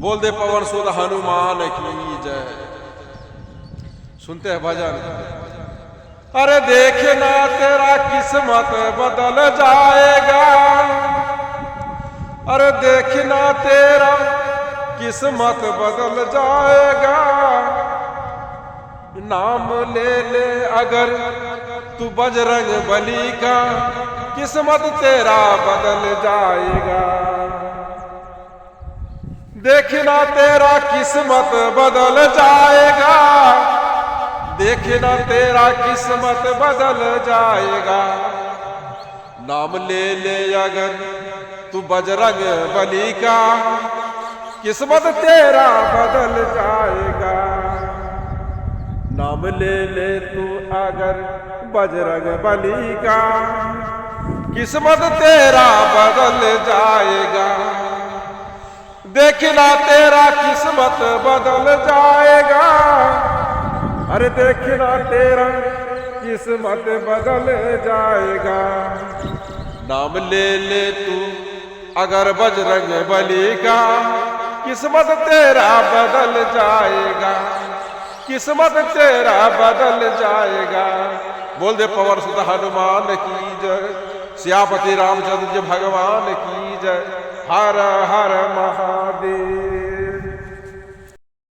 बोल दे पवन सुत हनुमान की जय। सुनते हैं भजन। अरे देखना तेरा किस्मत बदल जाएगा, अरे देखना तेरा किस्मत बदल जाएगा। नाम ले ले अगर तू बजरंग बली का, किस्मत तेरा बदल जाएगा। देखना तेरा किस्मत बदल जाएगा, देखना तेरा किस्मत बदल जाएगा। नाम ले ले अगर तू बजरंग बली का, किस्मत तेरा बदल जाएगा। नाम ले ले तू अगर बजरंग बली का, किस्मत तेरा बदल जाएगा। देखना तेरा किस्मत बदल जाएगा, अरे देखना तेरा किस्मत बदल जाएगा। नाम ले ले तू अगर बजरंग बली का, किस्मत तेरा बदल जाएगा, किस्मत तेरा बदल जाएगा। बोल दे पवन सुत हनुमान की जय, सियापति रामचंद्र जी भगवान की जय। हर हर महादेव।